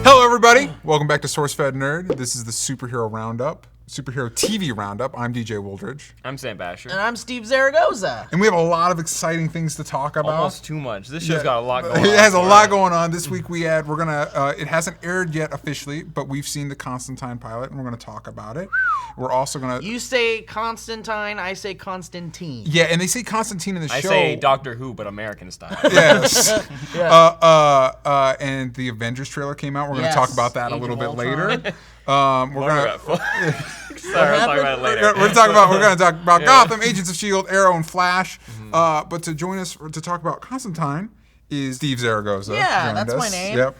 Hello, everybody. Welcome back to SourceFedNERD. This is the Superhero Roundup, Superhero TV Roundup. I'm DJ Wooldridge. I'm Sam Basher. And I'm Steve Zaragoza. And we have a lot of exciting things to talk about. Almost too much. This show's got a lot going on. It has a lot going on. This week it hasn't aired yet officially, but we've seen the Constantine pilot, and we're going to talk about it. We're also going to... You say Constantine, I say Constantine. Yeah, and they say Constantine in the show. I say Doctor Who, but American style. Yes. Yeah. And the Avengers trailer came out. We're going to talk about that a little bit later. We're going to talk about it later. We're going to talk about Gotham, Agents of S.H.I.E.L.D., Arrow, and Flash. But to join us to talk about Constantine is Steve Zaragoza. Yeah, that's my name. Yep.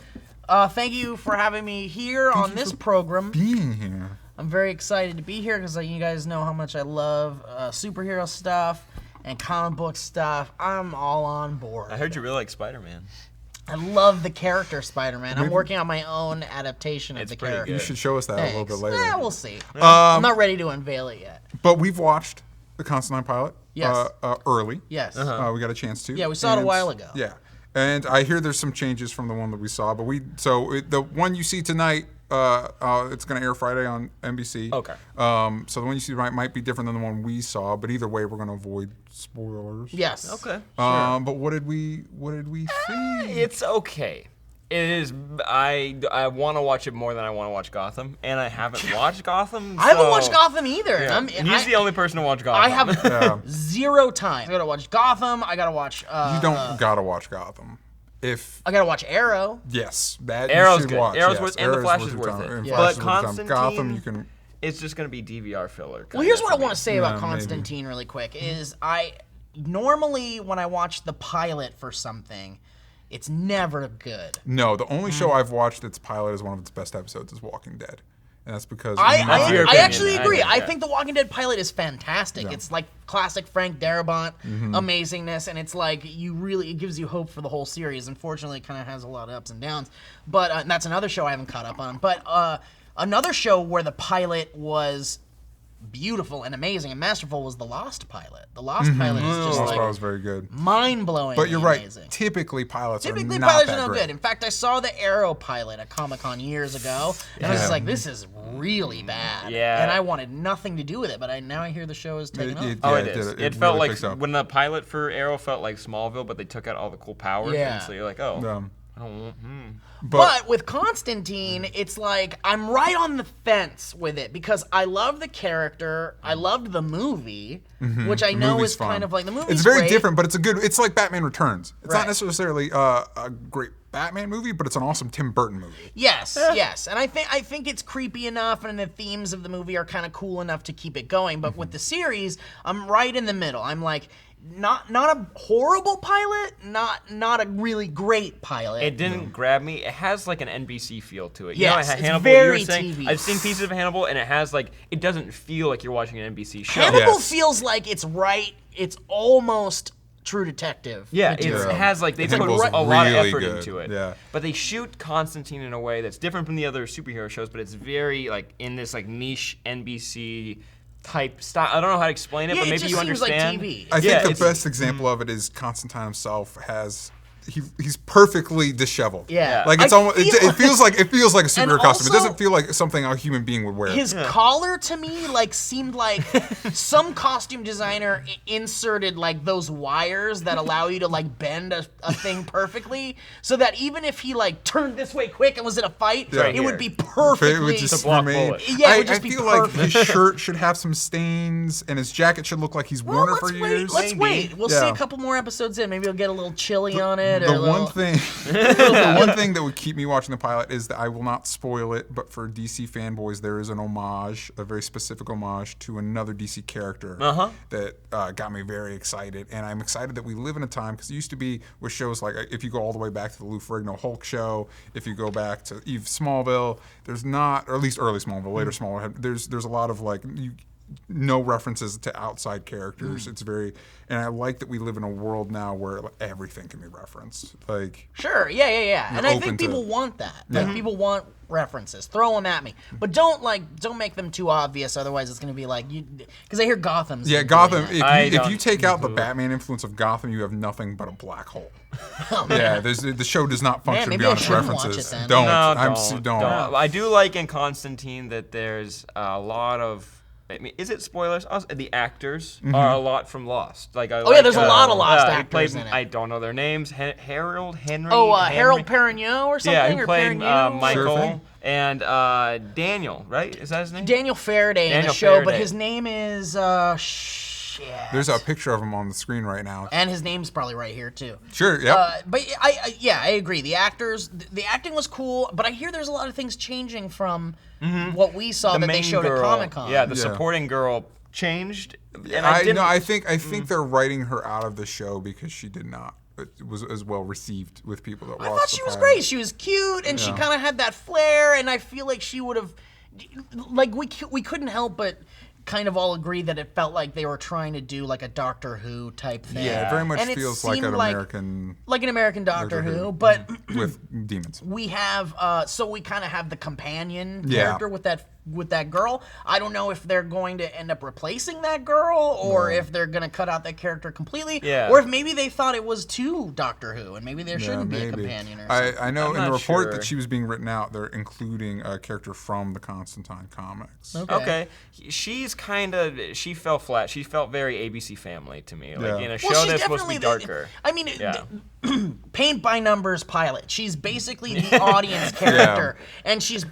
Thank you for having me here on this program. Being here. I'm very excited to be here because you guys know how much I love superhero stuff and comic book stuff. I'm all on board. I heard you really like Spider-Man. I love the character Spider-Man. I'm working on my own adaptation of the character. You should show us that a little bit later. Yeah, we'll see. I'm not ready to unveil it yet. But we've watched the Constantine pilot early. Yes. We got a chance to. Yeah, we saw it a while ago. Yeah. And I hear there's some changes from the one that we saw. But the one you see tonight, it's going to air Friday on NBC. Okay. So the one you see tonight might be different than the one we saw. But either way, we're going to avoid spoilers. Yes. Okay. But what did we see? It's okay. It is. I want to watch it more than I want to watch Gotham, and I haven't watched Gotham. I haven't watched Gotham either. Yeah. He's the only person to watch Gotham. I have zero time. I gotta watch Gotham. I gotta watch. You don't gotta watch Gotham. I gotta watch Arrow. Yes, that Arrow's you should good. watch. Arrow's yes. worth, and the Flash is worth it. Yeah. But Constantine, Gotham, you can. It's just gonna be DVR filler. Well, here's what I want to say about Constantine really quick. Is normally when I watch the pilot for something, it's never good. No, the only show I've watched that's pilot is one of its best episodes is Walking Dead. And that's because I actually agree. I Yeah. think the Walking Dead pilot is fantastic. Yeah. It's like classic Frank Darabont amazingness, and it's like it gives you hope for the whole series. Unfortunately, it kind of has a lot of ups and downs. But and that's another show I haven't caught up on. But another show where the pilot was beautiful and amazing and masterful was the Lost pilot. The Lost pilot is just Lost pilot was very good. mind-blowing. But you're right. Amazing. Typically, pilots are not pilots that are no great. good. In fact, I saw the Arrow pilot at Comic-Con years ago, and I was just like, this is really bad. Yeah. And I wanted nothing to do with it, but now I hear the show is taking off. Oh, Yeah, it is. It It felt really like picks up. when the pilot for Arrow felt like Smallville, but they took out all the cool powers. Yeah. And so you're like, oh, I don't want. But with Constantine, it's like I'm right on the fence with it because I love the character. I loved the movie, which I know is kind of like the movie. It's very great. different, but it's like Batman Returns. It's Right. not necessarily a great Batman movie, but it's an awesome Tim Burton movie. Yes, yes, and I think it's creepy enough, and the themes of the movie are kind of cool enough to keep it going. But with the series, I'm right in the middle. I'm like, not a horrible pilot, not a really great pilot. It didn't grab me. It has like an NBC feel to it. Yes, you know, it's Hannibal, very you were saying, TV. I've seen pieces of Hannibal, and it has like, it doesn't feel like you're watching an NBC show. Hannibal Yes. feels like it's right. It's almost True Detective. Yeah, material. it has like, they put Hannibal's a lot of really effort good. into it. Yeah. But they shoot Constantine in a way that's different from the other superhero shows, but it's very like in this like niche NBC type style. I don't know how to explain it, Yeah, but it maybe just you seems like understand. TV. I Yeah, think the it's- best example of it is Constantine himself has. He's perfectly disheveled. Yeah. like it's I almost. feel- It feels like a superhero costume. It also- doesn't feel like something a human being would wear. His collar to me seemed like some costume designer inserted like those wires that allow you to bend a thing perfectly, so that even if he turned this way quick and was in a fight, Right it would be It perfectly. would just block remain. bullet. Yeah, it would just I be feel like perfect. his shirt should have some stains, and his jacket should look like he's worn it for years. Let's wait. We'll see Yeah. a couple more episodes in. Maybe he'll get a little chilly on it. The or one thing, the one thing that would keep me watching the pilot is that I will not spoil it, but for DC fanboys, there is an homage, a very specific homage to another DC character that got me very excited. And I'm excited that we live in a time, because it used to be with shows like, if you go all the way back to the Lou Ferrigno Hulk show, if you go back to Eve Smallville, there's not, or at least early Smallville, later Smallville, there's a lot of no references to outside characters. It's very, and I like that we live in a world now where everything can be referenced. Like, sure, yeah. And I think people want that. Like, people want references. Throw them at me, but don't make them too obvious. Otherwise, it's gonna be like because I hear Gotham's. Yeah, Gotham. If you take out the Batman influence of Gotham, you have nothing but a black hole. Oh, yeah, the show does not function maybe beyond I its shouldn't references. watch it then. Don't. I do like in Constantine that there's a lot of. I mean, is it spoilers? The actors are a lot from Lost. Like, there's a lot of Lost actors in it. I don't know their names. Harold Henry. Harold Perrineau or something. Yeah, who played Perrineau? Michael and Daniel. Right? Is that his name? Daniel Faraday in the show, but his name is shit. There's a picture of him on the screen right now. And his name's probably right here too. Sure. Yeah. But I agree. The actors, the acting was cool, but I hear there's a lot of things changing from what we saw that they showed at Comic-Con. Yeah, the supporting girl changed. And I think they're writing her out of the show because she did not. It was as well received with people that watched. I thought she was great. She was cute, and she kind of had that flair, and I feel like she would have, like, we couldn't help but kind of all agree that it felt like they were trying to do like a Doctor Who type thing. Yeah, it very much feels like an American... Like an American Doctor Who, but... with demons. We have, so we kind of have the companion character with that girl. I don't know if they're going to end up replacing that girl, or if they're going to cut out that character completely, or if maybe they thought it was too Doctor Who, and maybe there shouldn't be a companion or something. I know in the report that she was being written out, they're including a character from the Constantine comics. Okay. She fell flat. She felt very ABC Family to me. Like in a show that's supposed to be darker. Paint by numbers pilot. She's basically the audience character, and she's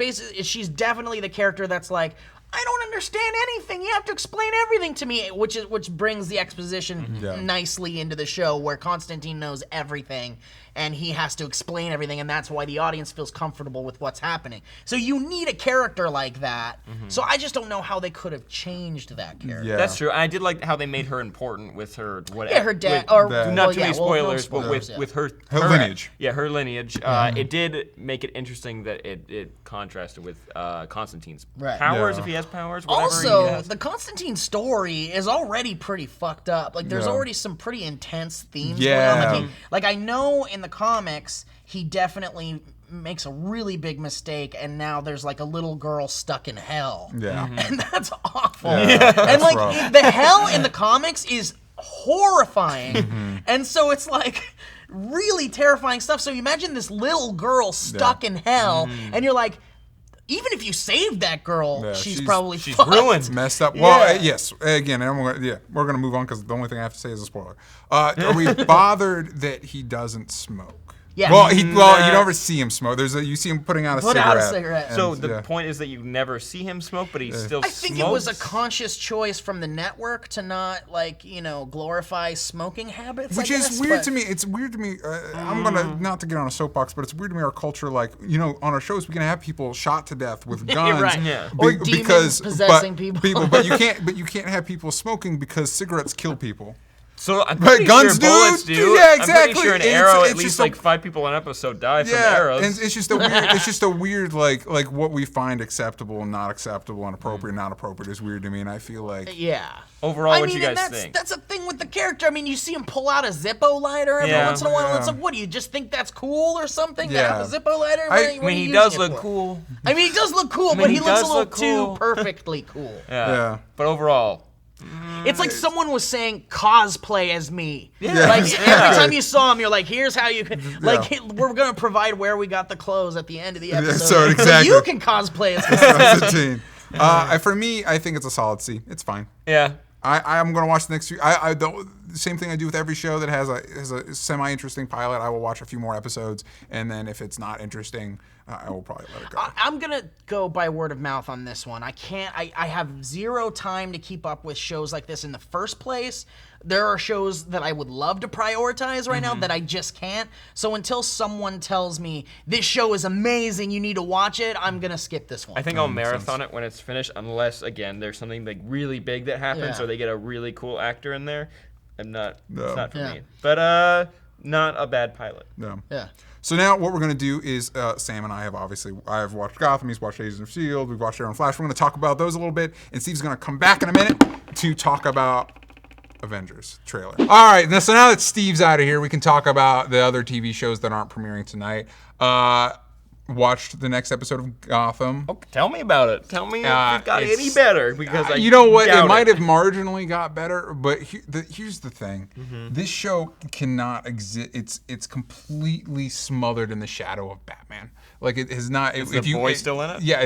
definitely the character that's like, I don't understand anything. You have to explain everything to me, which brings the exposition nicely into the show, where Constantine knows everything, and he has to explain everything, and that's why the audience feels comfortable with what's happening. So you need a character like that. So I just don't know how they could have changed that character. Yeah. That's true. I did like how they made her important with her her dad. Not too many spoilers, but with her lineage. Yeah, her lineage. It did make it interesting that it contrasted with Constantine's powers, if he has powers. Also, the Constantine story is already pretty fucked up. Like, there's already some pretty intense themes going on. Like I know in the comics, he definitely makes a really big mistake, and now there's like a little girl stuck in hell. Yeah. And that's awful. Yeah, and like the hell in the comics is horrifying. And so it's like really terrifying stuff. So you imagine this little girl stuck in hell, and you're like, even if you saved that girl, she's probably ruined, messed up. Well, yes. Again, we're gonna move on because the only thing I have to say is a spoiler. Are we bothered that he doesn't smoke? Yeah. Well, you never see him smoke. You see him putting out a cigarette. So the point is that you never see him smoke, but he still smokes. I think it was a conscious choice from the network to not, glorify smoking habits. Which is weird to me. It's weird to me. I'm gonna not to get on a soapbox, but it's weird to me. Our culture, on our shows, we can have people shot to death with guns, right? Yeah. Or demons possessing people. But you can't have people smoking because cigarettes kill people. So I'm pretty guns sure bullets do. Yeah, exactly. I'm pretty sure an arrow, at least 5 people an episode die from arrows. And it's just a weird. It's just a weird like what we find acceptable and not acceptable and appropriate and not appropriate is weird to me. And I feel like overall, what you guys think? That's a thing with the character. I mean, you see him pull out a Zippo lighter every once in a while. It's like, what do you just think that's cool or something? To have a Zippo lighter? He does look cool. I mean, he does look cool, but he looks a little too perfectly cool. Yeah. But overall. It's like someone was saying cosplay as me. Yeah. Like every time you saw him, you're like, here's how you can. We're gonna provide where we got the clothes at the end of the episode, so you can cosplay as Constantine. For me, I think it's a solid C. It's fine. Yeah. I'm gonna watch the next few. The same thing I do with every show that has a semi-interesting pilot. I will watch a few more episodes, and then if it's not interesting, I will probably let it go. I'm gonna go by word of mouth on this one. I can't. I have zero time to keep up with shows like this in the first place. There are shows that I would love to prioritize right now that I just can't. So until someone tells me this show is amazing, you need to watch it, I'm gonna skip this one. I think I'll marathon it when it's finished, unless again there's something like really big that happens, or they get a really cool actor in there. It's not for me. But not a bad pilot. No. Yeah. So now what we're going to do is, Sam and I have watched Gotham, he's watched Agents of S.H.I.E.L.D., we've watched Arrow and Flash. We're going to talk about those a little bit, and Steve's going to come back in a minute to talk about Avengers trailer. All right, so now that Steve's out of here, we can talk about the other TV shows that aren't premiering tonight. Watched the next episode of Gotham. Oh, tell me about it. Tell me if it got any better, because I you know what? doubt It might have marginally got better, but here's the thing: this show cannot exist. It's completely smothered in the shadow of Batman. Like it has not. Is the boy still in it? Yeah,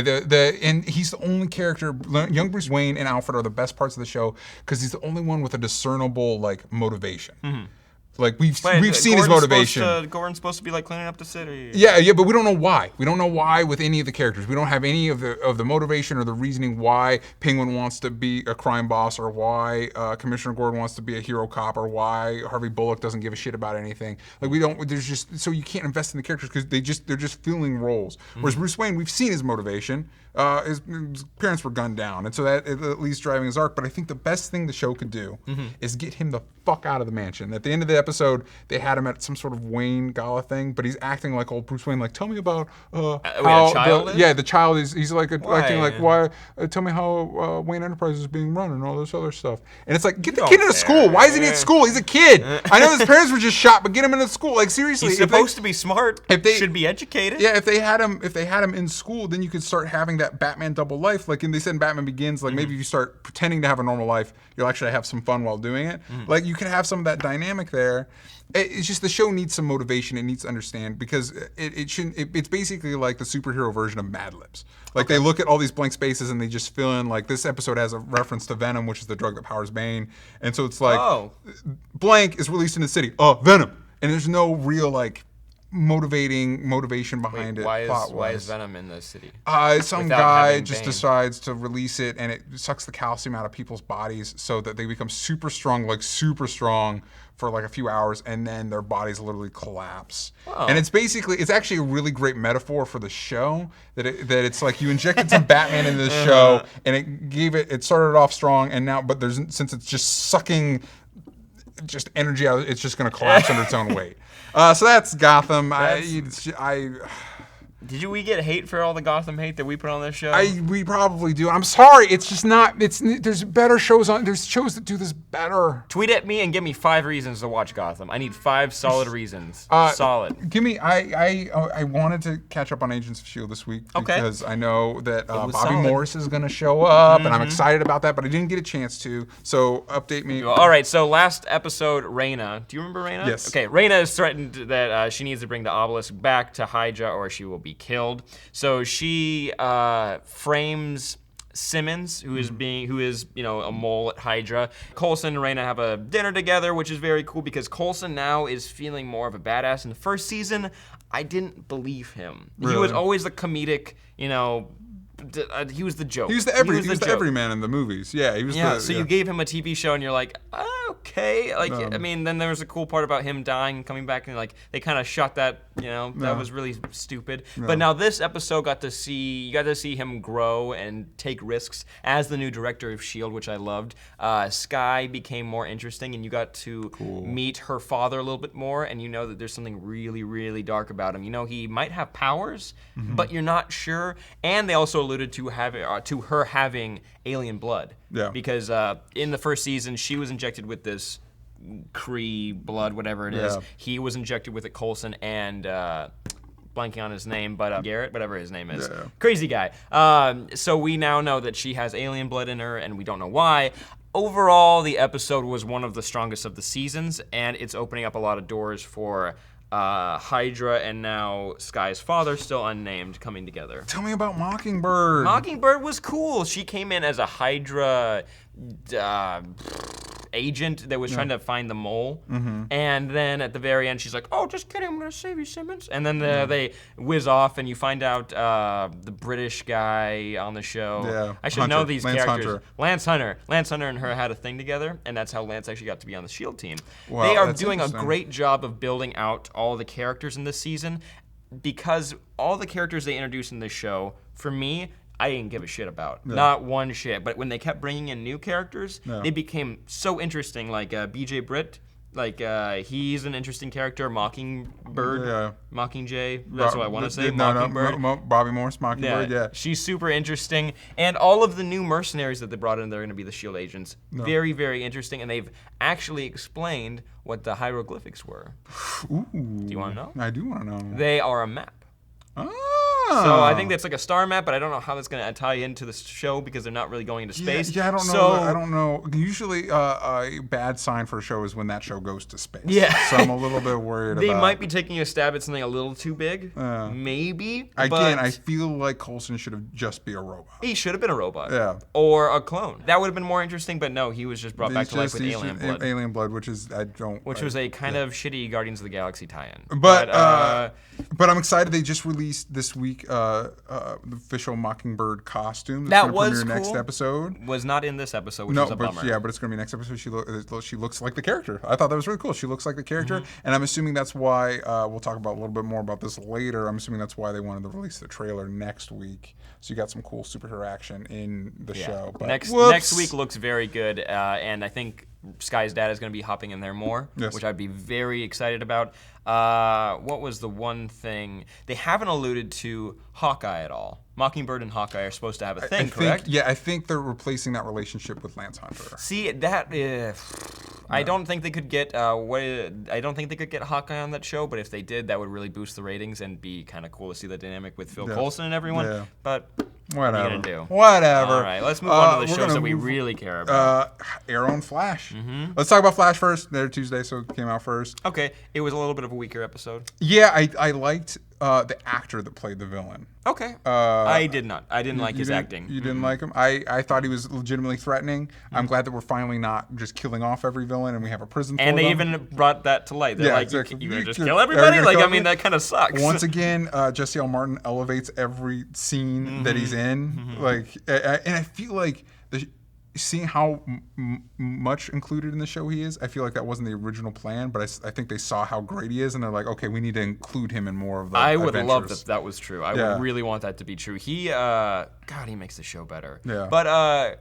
and he's the only character. Young Bruce Wayne and Alfred are the best parts of the show because he's the only one with a discernible like motivation. Like we've seen his motivation. Gordon's supposed to be like cleaning up the city. Yeah, but we don't know why. We don't know why with any of the characters. We don't have any of the motivation or the reasoning why Penguin wants to be a crime boss, or why Commissioner Gordon wants to be a hero cop, or why Harvey Bullock doesn't give a shit about anything. Like we don't. There's just so you can't invest in the characters because they're just filling roles. Whereas Bruce Wayne, we've seen his motivation. His parents were gunned down, and so that at least driving his arc. But I think the best thing the show could do is get him the fuck out of the mansion. At the end of the episode, they had him at some sort of Wayne Gala thing, but he's acting like old Bruce Wayne. Like, tell me about how the child is. He's like acting like why? Tell me how Wayne Enterprises is being run and all this other stuff. And it's like, get the kid into school. Why isn't he at school? He's a kid. I know his parents were just shot, but get him into school. Like seriously, he's supposed to be smart. If they should be educated. Yeah, if they had him in school, then you could start having that Batman double life. Like, and they said in Batman Begins, like maybe if you start pretending to have a normal life, you'll actually have some fun while doing it. Like you can have some of that dynamic there. It's just the show needs some motivation. It needs to understand because it shouldn't. It's basically like the superhero version of Mad Libs. Like they look at all these blank spaces and they just fill in. Like this episode has a reference to Venom, which is the drug that powers Bane, and so it's like blank is released in the city. Venom, and there's no real like motivation behind it. Why is Venom in the city? Some guy just decides to release it, and it sucks the calcium out of people's bodies so that they become super strong for like a few hours, and then their bodies literally collapse. And it's actually a really great metaphor for the show that it's like you injected some Batman into the show, and it started off strong, and now since it's just sucking just energy out, it's just going to collapse under its own weight. So that's Gotham. Did we get hate for all the Gotham hate that we put on this show? We probably do. I'm sorry. It's just not. There's better shows on. There's shows that do this better. Tweet at me and give me 5 reasons to watch Gotham. I need 5 solid reasons. Solid. Give me. I wanted to catch up on Agents of S.H.I.E.L.D. this week because I know that Bobby Morris is going to show up, and I'm excited about that. But I didn't get a chance to. So update me. All right. So last episode, Raina. Do you remember Raina? Yes. Okay. Raina is threatened that she needs to bring the obelisk back to Hydra, or she will be killed. So she frames Simmons, who is a mole at Hydra. Coulson and Raina have a dinner together, which is very cool because Coulson now is feeling more of a badass. In the first season, I didn't believe him. Really? He was always the comedic, he was the joke. He was the everyman in the movies. Yeah, he was. Yeah. So you gave him a TV show, and you're like, okay. Like, then there was a cool part about him dying and coming back, and like they kind of shot that. That was really stupid. No. But now this episode got to see him grow and take risks as the new director of S.H.I.E.L.D., which I loved. Skye became more interesting, and you got to meet her father a little bit more, and you know that there's something really, really dark about him. He might have powers, but you're not sure. And they also alluded to her having alien blood. Yeah. Because in the first season, she was injected with this Kree blood, whatever it is. He was injected with it, Coulson, and blanking on his name, but Garrett, whatever his name is. Yeah. Crazy guy. So we now know that she has alien blood in her, and we don't know why. Overall, the episode was one of the strongest of the seasons, and it's opening up a lot of doors for Hydra and now Skye's father, still unnamed, coming together. Tell me about Mockingbird. Mockingbird was cool. She came in as a Hydra agent that was trying to find the mole. And then at the very end, she's like, oh, just kidding, I'm going to save you, Simmons. And then they whiz off, and you find out the British guy on the show. Yeah. I should know these characters. Lance Hunter. Lance Hunter and her had a thing together, and that's how Lance actually got to be on the S.H.I.E.L.D. team. Wow, they are doing a great job of building out all the characters in this season, because all the characters they introduced in this show, for me, I didn't give a shit about. Yeah. Not one shit. But when they kept bringing in new characters, they became so interesting. Like BJ Britt, Like, he's an interesting character. Mockingbird. Mockingjay. That's what I want to say. Mockingbird. Bobby Morse, Mockingbird, yeah. She's super interesting. And all of the new mercenaries that they brought in, they're going to be the S.H.I.E.L.D. agents. Very, very interesting. And they've actually explained what the hieroglyphics were. Ooh. Do you want to know? I do want to know. They are a map. Ah. So I think that's like a star map, but I don't know how that's going to tie into the show because they're not really going into space. Yeah, I don't know. I don't know. Usually, a bad sign for a show is when that show goes to space. Yeah. So I'm a little bit worried about. They might be taking a stab at something a little too big. Maybe. Again, I feel like Coulson should have just be a robot. He should have been a robot. Yeah. Or a clone. That would have been more interesting, but no, he was just brought back to life with alien blood. Alien blood, which is Which was a kind of shitty Guardians of the Galaxy tie-in. But I'm excited they just released this week the official Mockingbird costume. That was premiere cool. Next episode Was not in this episode, which was a bummer. But it's going to be next episode. She looks like the character. I thought that was really cool. She looks like the character, and I'm assuming that's why we'll talk about a little bit more about this later. I'm assuming that's why they wanted to release the trailer next week. So you got some cool superhero action in the show. But next week looks very good, and I think Sky's dad is going to be hopping in there more, which I'd be very excited about. What was the one thing? They haven't alluded to Hawkeye at all. Mockingbird and Hawkeye are supposed to have a thing, correct? Yeah, I think they're replacing that relationship with Lance Hunter. See, that I don't think they could get I don't think they could get Hawkeye on that show, but if they did, that would really boost the ratings and be kind of cool to see the dynamic with Phil Coulson and everyone. Yeah. But whatever. what are you gonna do? Whatever. All right, let's move on to the shows that we really care about. Arrow and Flash. Let's talk about Flash first. They're Tuesday, so it came out first. Okay, it was a little bit of a weaker episode. Yeah, I liked the actor that played the villain. Okay. I did not. I didn't like his acting. You didn't like him? I thought he was legitimately threatening. I'm glad that we're finally not just killing off every villain and we have a prison for them. And they even brought that to light. They're like, exactly. you're going to just kill everybody? Like, I mean, that kind of sucks. Once again, Jesse L. Martin elevates every scene that he's in. Like, and I feel like seeing how much included in the show he is, I feel like that wasn't the original plan, but I think they saw how great he is, and they're like, okay, we need to include him in more of the I would Avengers. love that that was true. I would really want that to be true. He, God, he makes the show better. Yeah. But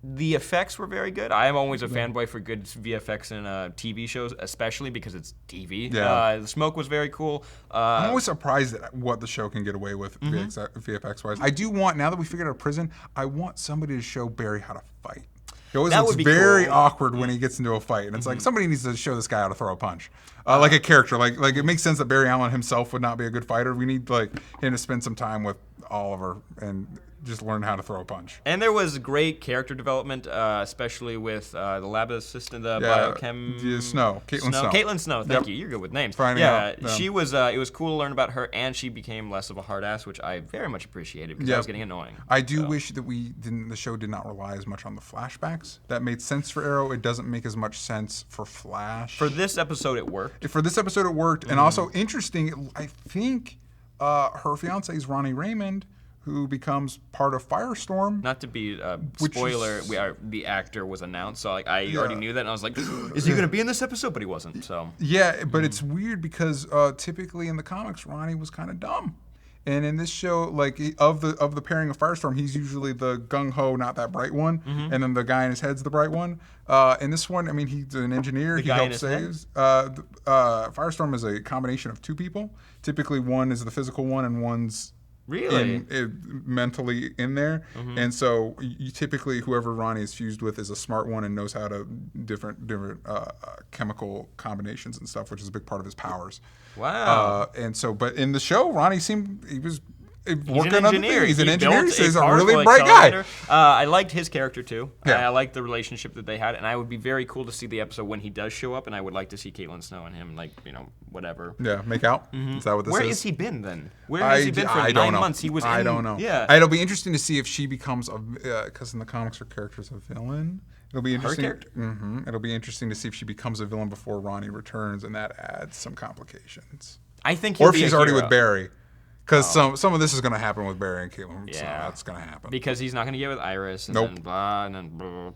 the effects were very good. I am always a fanboy for good VFX in TV shows, especially because it's TV. Yeah. The smoke was very cool. I'm always surprised at what the show can get away with VFX-wise. I do want, now that we figured out prison, I want somebody to show Barry how to fight. He always looks very awkward when he gets into a fight, and it's like somebody needs to show this guy how to throw a punch, like a character. Like it makes sense that Barry Allen himself would not be a good fighter. We need like him to spend some time with Oliver and just learn how to throw a punch. And there was great character development, especially with the lab assistant, the biochem. Snow. Caitlin Snow. Caitlin Snow. Thank you. You're good with names. She was. It was cool to learn about her, and she became less of a hard ass, which I very much appreciated because I was getting annoying. I do wish that the show did not rely as much on the flashbacks. That made sense for Arrow. It doesn't make as much sense for Flash. For this episode, it worked. For this episode, it worked, and also interesting. I think her fiance is Ronnie Raymond, who becomes part of Firestorm. Not to be spoiler, the actor was announced, so like I already knew that, and I was like, is he going to be in this episode? But he wasn't. So yeah, but it's weird because typically in the comics, Ronnie was kind of dumb, and in this show, like of the pairing of Firestorm, he's usually the gung ho, not that bright one, and then the guy in his head's the bright one. In this one, I mean, he's an engineer. He helps saves. Firestorm is a combination of two people. Typically, one is the physical one, and one's mentally in there, and so you typically whoever Ronnie is fused with is a smart one and knows how to different chemical combinations and stuff, which is a big part of his powers. Wow. And so, but in the show, Ronnie he was working an engineer. He's an engineer. He's a really particle bright guy. I liked his character too. Yeah. I liked the relationship that they had, and I would be very cool to see the episode when he does show up, and I would like to see Caitlin Snow and him, like, whatever. Yeah, make out. Is that what this is? Where has he been then? Where has he been for 9 months? He was. I don't know. Yeah. It'll be interesting to see if she becomes because in the comics her character's a villain. It'll be interesting. Her character? It'll be interesting to see if she becomes a villain before Ronnie returns, and that adds some complications. I think or if she's already with Barry. Because some of this is going to happen with Barry and Caitlin. Yeah. So that's going to happen. Because he's not going to get with Iris. And then blah, and then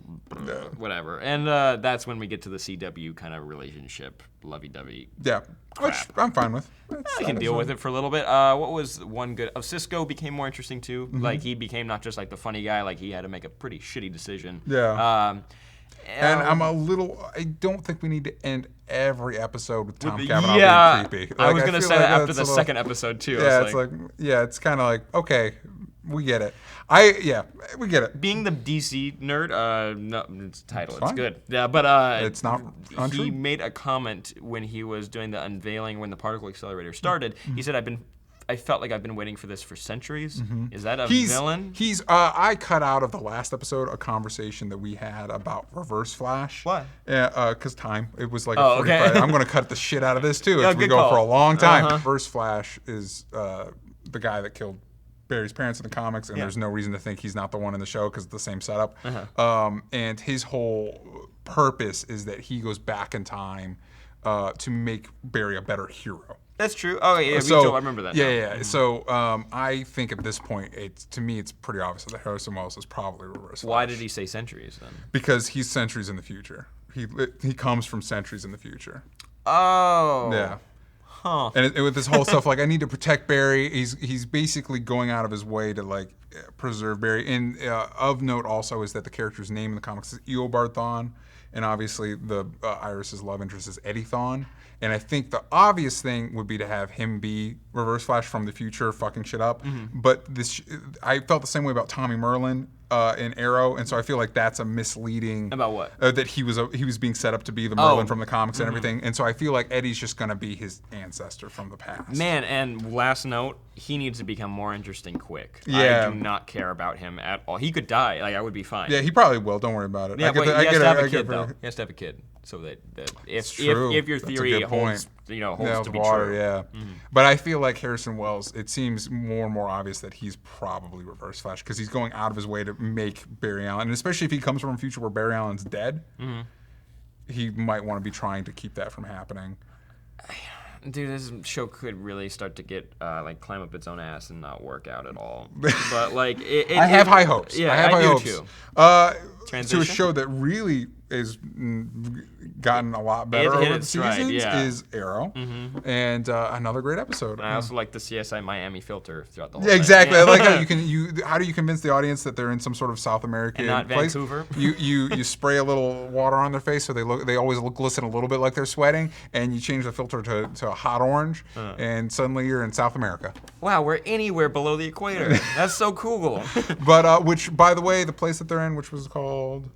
whatever. And that's when we get to the CW kind of relationship, lovey-dovey. Yeah. Which I'm fine with. I can deal with it for a little bit. What was one good? Cisco became more interesting too. Like he became not just like the funny guy. Like he had to make a pretty shitty decision. Yeah. And I don't think we need to end every episode with Tom Cavanaugh being creepy. I was going to say that after the second episode, too. Yeah, it's kind of like, okay, we get it. We get it. Being the DC nerd, no, it's title. It's good. Yeah, but it's not untrue. He made a comment when he was doing the unveiling when the particle accelerator started. He said, I felt like I've been waiting for this for centuries. Is that a villain? I cut out of the last episode a conversation that we had about Reverse Flash. Why? Yeah, because time. It was like a 45. I'm going to cut the shit out of this too if we go call. for a long time. Reverse Flash is the guy that killed Barry's parents in the comics, and there's no reason to think he's not the one in the show because it's the same setup. And his whole purpose is that he goes back in time to make Barry a better hero. That's true. Oh yeah, I remember that. Yeah. So I think at this point, to me, it's pretty obvious that Harrison Wells is probably Reverse Flash. Why did he say centuries then? Because he's centuries in the future. He comes from centuries in the future. Oh. Yeah. Huh. And with this whole stuff, like I need to protect Barry. He's basically going out of his way to like preserve Barry. And of note also is that the character's name in the comics is Eobard Thawne, and obviously the Iris's love interest is Eddie Thawne. And I think the obvious thing would be to have him be Reverse Flash from the future, fucking shit up. But I felt the same way about Tommy Merlin in Arrow, and so I feel like that's a misleading. About what? That he was being set up to be the Merlin from the comics and everything, and so I feel like Eddie's just gonna be his ancestor from the past. Man, and last note, he needs to become more interesting quick. Yeah. I do not care about him at all. He could die. Like I would be fine. Yeah, he probably will. Don't worry about it. Yeah, but he has to have a kid though. He has to have a kid. So that if your theory holds to be water, true. Yeah. But I feel like Harrison Wells, it seems more and more obvious that he's probably Reverse Flash because he's going out of his way to make Barry Allen, and especially if he comes from a future where Barry Allen's dead, he might want to be trying to keep that from happening. Dude, this show could really start to get climb up its own ass and not work out at all. But like, I have high hopes. Yeah, I have high hopes. Too. To a show that really is gotten a lot better over the seasons is Arrow, and another great episode. And I also like the CSI Miami filter throughout the whole thing. Exactly. I like how how do you convince the audience that they're in some sort of South American and not place? Vancouver? You spray a little water on their face so they always glisten a little bit like they're sweating, and you change the filter to a hot orange, and suddenly you're in South America. Wow, we're anywhere below the equator. That's so cool. But which, by the way, the place that they're in, which was called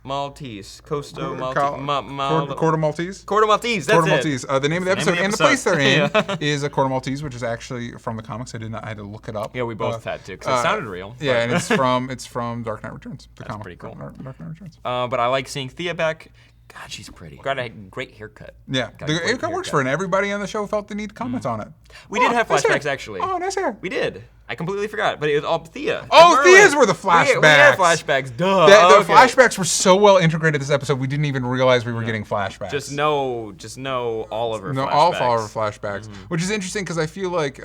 Maltese, Costa Maltese, Corto Maltese. Corto Maltese, that's Corto Maltese. The name of the episode and the place they're in Yeah. is a Corto Maltese, which is actually from the comics. I had to look it up. Yeah, we both had to because it sounded real. Yeah, and it's from Dark Knight Returns. The That's comic. pretty cool. Dark Knight Returns. But I like seeing Thea back. God, she's pretty. Got a great haircut. Yeah, the haircut works for her, and everybody on the show felt the need to comment on it. We did have flashbacks, actually. Oh, nice hair. We did. I completely forgot, but it was all Thea. Oh, Thea's were the flashbacks. We had flashbacks, duh. The flashbacks were so well integrated this episode, we didn't even realize we were getting flashbacks. Just know all of her flashbacks. All of her flashbacks, which is interesting because I feel like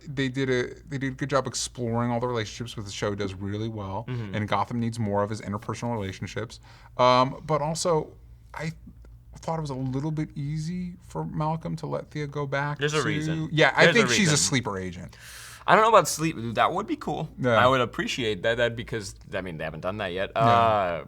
they did a good job exploring all the relationships, which the show does really well, and Gotham needs more of his interpersonal relationships. But also, I thought it was a little bit easy for Malcolm to let Thea go back. There's a reason. Yeah, I think she's a sleeper agent. I don't know about sleep. That would be cool. Yeah. I would appreciate that because, I mean, they haven't done that yet. I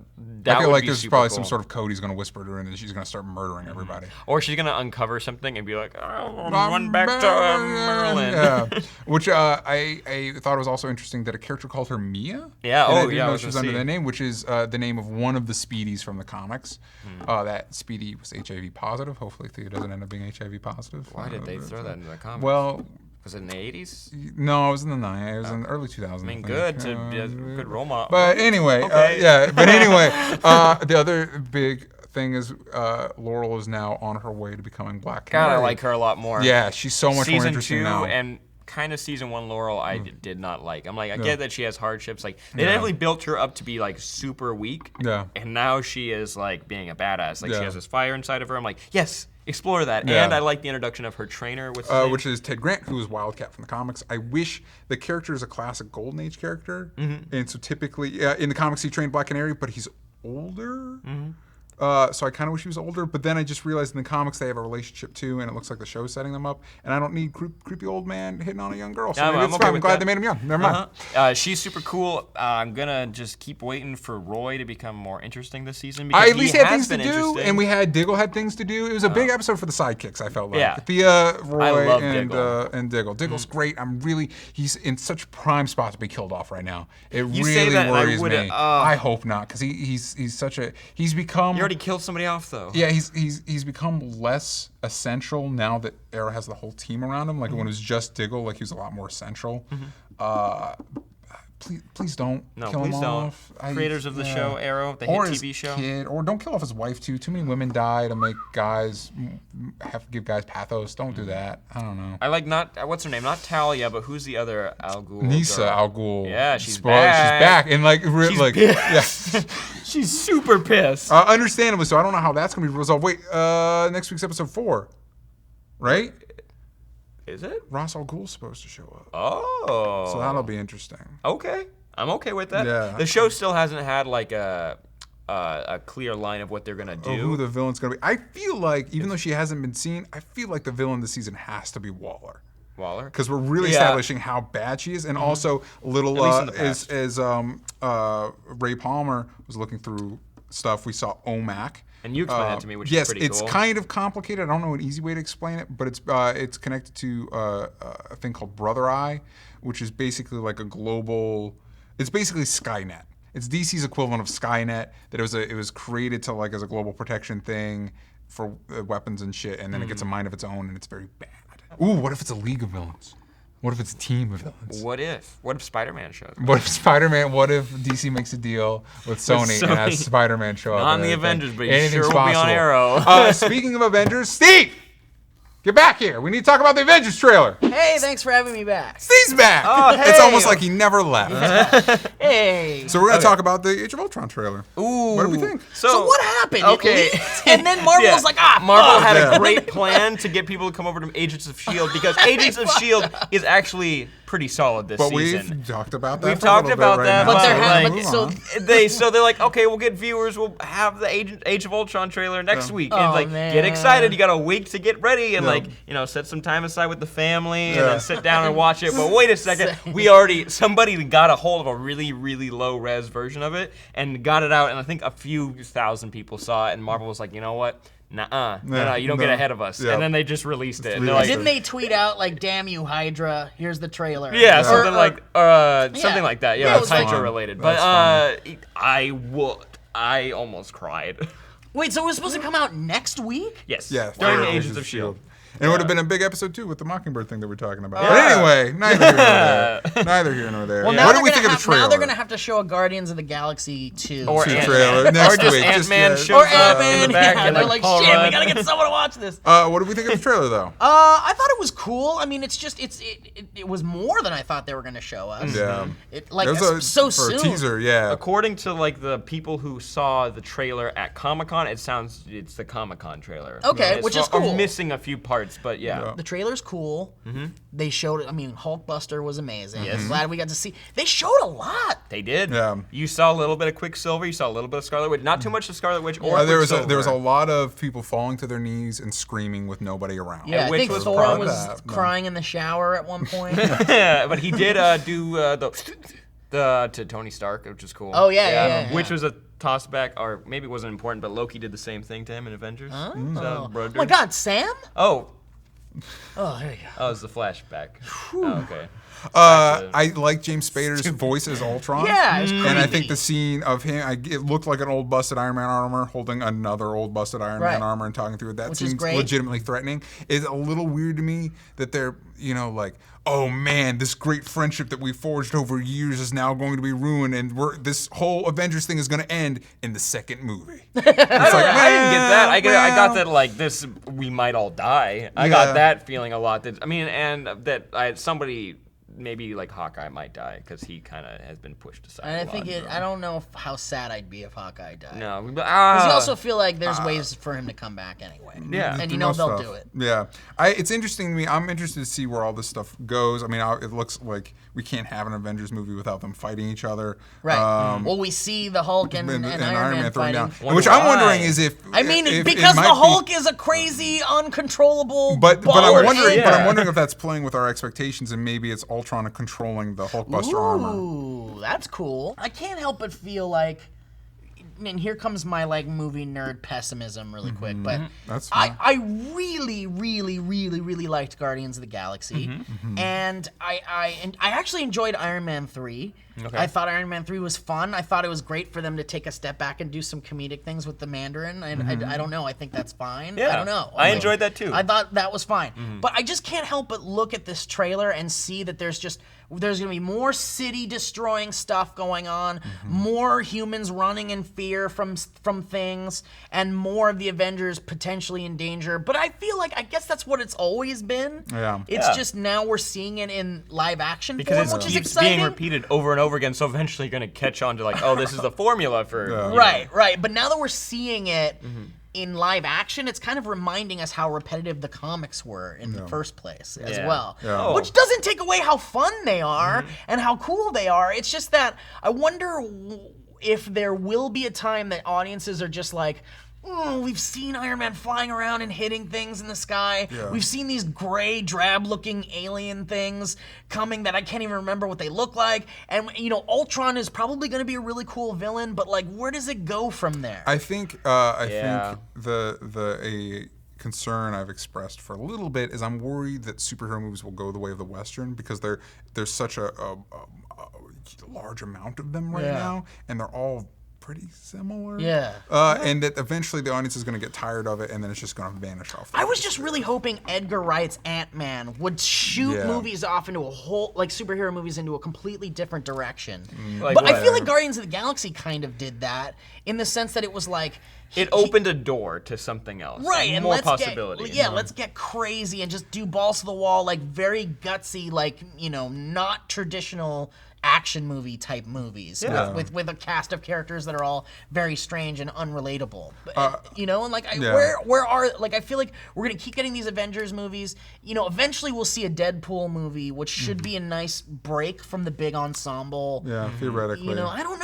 feel like there's probably some sort of code he's going to whisper to her and then she's going to start murdering everybody. Or she's going to uncover something and be like, oh, run back to Merlin. Yeah. Which I thought was also interesting that a character called her Mia. Yeah, I didn't know she was under that name, which is the name of one of the Speedies from the comics. That Speedy was HIV positive. Hopefully Thea doesn't end up being HIV positive. Why did they throw that into the comics? Well... Was it in the 80s? No, it was in the 90s. It was in the early 2000s. I mean, good role model. But anyway, okay. The other big thing is Laurel is now on her way to becoming Black Canary. God, I like her a lot more. Yeah, she's so much more interesting now. Season 2 and kind of Season 1 Laurel I did not like. I'm like, I get that she has hardships. Like, they definitely built her up to be, like, super weak. Yeah. And now she is, like, being a badass. Like, she has this fire inside of her. I'm like, yes, explore that. And I like the introduction of her trainer, which is Ted Grant, who is Wildcat from the comics. I wish the character is a classic Golden Age character, and so typically in the comics he trained Black Canary, but he's older. So I kind of wish he was older, but then I just realized in the comics they have a relationship too, and it looks like the show's setting them up. And I don't need creepy old man hitting on a young girl. So maybe it's fine. I'm glad they made him young. Never mind. She's super cool. I'm gonna just keep waiting for Roy to become more interesting this season. I at least had things to do, and we had Diggle had things to do. It was a big episode for the sidekicks. I felt like Thea, Roy, and Diggle. Diggle's great. He's in such prime spot to be killed off right now. It really worries me. I hope not, because he's become. You already killed somebody off though. Yeah, he's become less essential now that Arrow has the whole team around him. Like when it was just Diggle, like he was a lot more essential. Please don't kill him off. Creators of the show Arrow, the hit TV show. Kid, or don't kill off his wife too. Too many women die to make guys have to give guys pathos. Don't do that. I don't know. I like what's her name? Not Talia, but who's the other Al Ghul? Nisa Al Ghul. Yeah, she's back. She's back, and she's super pissed. Understandably so. I don't know how that's gonna be resolved. Wait, next week's episode 4, right? Is it? Ra's al Ghul's supposed to show up. Oh. So that'll be interesting. Okay. I'm okay with that. Yeah. The show still hasn't had like a clear line of what they're going to do. Who the villain's going to be. I feel like, even though she hasn't been seen, I feel like the villain this season has to be Waller. Because we're really establishing how bad she is. And also, as Ray Palmer was looking through stuff, we saw OMAC. And you explained that to me, which is pretty cool. Yes, it's kind of complicated. I don't know an easy way to explain it, but it's connected to a thing called Brother Eye, which is basically like a global. It's basically Skynet. It's DC's equivalent of Skynet. That it was created to like as a global protection thing for weapons and shit, and then it gets a mind of its own, and it's very bad. Ooh, what if it's a league of villains? What if it's a team of villains? What if Spider-Man shows up? What if DC makes a deal with Sony and has Spider-Man show up? Not on the Avengers, but he sure will be on Arrow. Speaking of Avengers, Steve! Get back here. We need to talk about the Avengers trailer. Hey, thanks for having me back. Steve's back. Oh, hey. It's almost like he never left. Hey. So we're going to talk about the Age of Ultron trailer. Ooh. What do we think? So what happened? Okay. It leaked, and then Marvel was like, Marvel had a great plan to get people to come over to Agents of S.H.I.E.L.D. because Agents of S.H.I.E.L.D. is actually pretty solid this season. We've talked about that. We've talked about that, but they're like, okay, we'll get viewers. We'll have the Age of Ultron trailer next week, Oh, and like man. get excited. You got a week to get ready, and set some time aside with the family, and then sit down and watch it. But wait a second, somebody got a hold of a really, really low res version of it and got it out, and I think a few thousand people saw it, and Marvel was like, you know what? No, you don't get ahead of us. And then they just released it. And they're like, didn't they tweet out like, "Damn you, Hydra! Here's the trailer." Yeah, something like that. Yeah, it's Hydra related. But I almost cried. Wait, so it was supposed to come out next week? Yes. Yeah. During the Agents of S.H.I.E.L.D. And it would have been a big episode too with the Mockingbird thing that we're talking about. But anyway, neither here nor there. Well, what do we think of the trailer? Now they're gonna have to show a Guardians of the Galaxy 2 trailer next or week. Ant-Man shows up in the back, and they're like, Paul shit, Rudd. we gotta get someone to watch this. What do we think of the trailer though? I thought it was cool. I mean, it was more than I thought they were gonna show us. Yeah. So for soon. a teaser, yeah. According to like the people who saw the trailer at Comic-Con, it's the Comic-Con trailer. Okay, which is cool. I'm missing a few parts, but yeah. The trailer's cool. Mm-hmm. They showed it. I mean, Hulkbuster was amazing. Yes. Glad we got to see. They showed a lot. They did. Yeah. You saw a little bit of Quicksilver. You saw a little bit of Scarlet Witch. Not too much of Scarlet Witch or there was Quicksilver. a lot of people falling to their knees and screaming with nobody around. Yeah, I Witch think was Thor proud of was that. crying in the shower at one point. Yeah, but he did do the to Tony Stark, which is cool. Oh, yeah. Which was a toss back, or maybe it wasn't important, but Loki did the same thing to him in Avengers. Oh my God, Sam? Oh, there you go. Oh, it's the flashback. Oh, okay. I like James Spader's voice as Ultron. Yeah, it's creepy. And I think the scene of him, it looked like an old busted Iron Man armor holding another old busted Iron Man armor and talking through it. That seems legitimately threatening. It's a little weird to me that they're, like, oh man, this great friendship that we forged over years is now going to be ruined, and this whole Avengers thing is going to end in the second movie. It's like, I didn't get that. I got that like this, we might all die. I got that feeling a lot. And that somebody maybe like Hawkeye might die because he kind of has been pushed aside. And I don't know how sad I'd be if Hawkeye died. No, because you also feel like there's ways for him to come back anyway. Yeah, and they'll do it. Yeah, it's interesting to me. I'm interested to see where all this stuff goes. I mean, it looks like we can't have an Avengers movie without them fighting each other. Right. Well, we see the Hulk and Iron Man fighting. Down. Which I'm wondering is if because the Hulk is a crazy, uncontrollable. But I'm wondering if that's playing with our expectations, and maybe it's Ultron controlling the Hulkbuster armor. Ooh, that's cool. I can't help but feel like, and here comes my like movie nerd pessimism really quick, but I really, really, really, really liked Guardians of the Galaxy, and I actually enjoyed Iron Man 3. Okay. I thought Iron Man 3 was fun. I thought it was great for them to take a step back and do some comedic things with the Mandarin. I don't know. I think that's fine. Yeah. I don't know. I enjoyed that too. I thought that was fine. But I just can't help but look at this trailer and see that there's going to be more city-destroying stuff going on, more humans running in fear from things, and more of the Avengers potentially in danger. But I feel like, I guess that's what it's always been. Yeah. It's just now we're seeing it in live action because form, which is keeps exciting. being repeated over and over again, so eventually you're going to catch on to like, oh, this is the formula for... Right. But now that we're seeing it in live action, it's kind of reminding us how repetitive the comics were in the first place as well. Yeah. Which doesn't take away how fun they are and how cool they are. It's just that I wonder if there will be a time that audiences are just like, we've seen Iron Man flying around and hitting things in the sky. Yeah. We've seen these gray, drab-looking alien things coming that I can't even remember what they look like. And, Ultron is probably going to be a really cool villain, but, like, where does it go from there? I think the concern I've expressed for a little bit is I'm worried that superhero movies will go the way of the Western because there's such a large amount of them right now, and they're all pretty similar. And that eventually the audience is going to get tired of it, and then it's just going to vanish off. I was just really hoping Edgar Wright's Ant-Man would shoot movies off into a whole, like superhero movies into a completely different direction. I feel like Guardians of the Galaxy kind of did that in the sense that it was like, it opened a door to something else. Right, and more possibilities. Let's get crazy and just do balls to the wall, like very gutsy, like, not traditional action movie type movies with a cast of characters that are all very strange and unrelatable. And like where are, like, I feel like we're gonna keep getting these Avengers movies. Eventually we'll see a Deadpool movie, which should be a nice break from the big ensemble. Yeah, theoretically. I don't know. I don't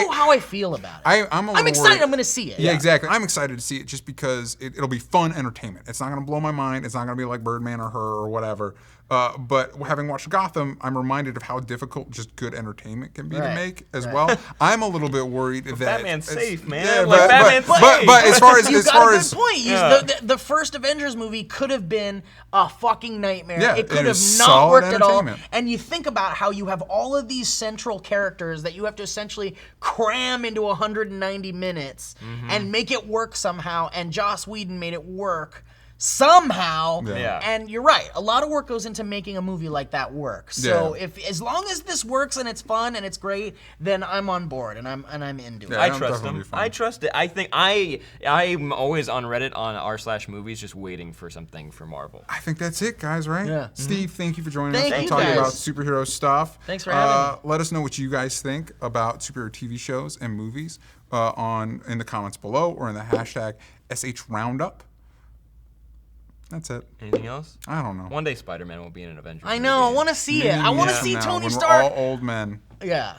know how I feel about it. I'm excited. Worried. I'm gonna see it. Yeah, exactly. I'm excited to see it just because it'll be fun entertainment. It's not gonna blow my mind. It's not gonna be like Birdman or Her or whatever. But having watched Gotham, I'm reminded of how difficult just good entertainment can be to make as well. I'm a little bit worried that Batman's safe, man. Yeah, Batman's safe. But as far as you got a good point. The first Avengers movie could have been a fucking nightmare. Yeah, it could have not worked at all. And you think about how you have all of these central characters that you have to essentially cram into 190 minutes and make it work somehow. And Joss Whedon made it work somehow. And you're right, a lot of work goes into making a movie like that work. So as long as this works and it's fun and it's great, then I'm on board and I'm into it. I trust him. I trust it. I think I'm always on Reddit on r/movies just waiting for something for Marvel. I think that's it, guys, right? Yeah. Steve, thank you for joining us. Thank you, talking guys. about superhero stuff. Thanks for having me. Let us know what you guys think about superhero TV shows and movies in the comments below or in the hashtag #SHRoundup. That's it. Anything else? I don't know. One day Spider-Man will be in an Avengers I know. movie. I want to see it. I want to see Tony when Stark. We're all old men. Yeah.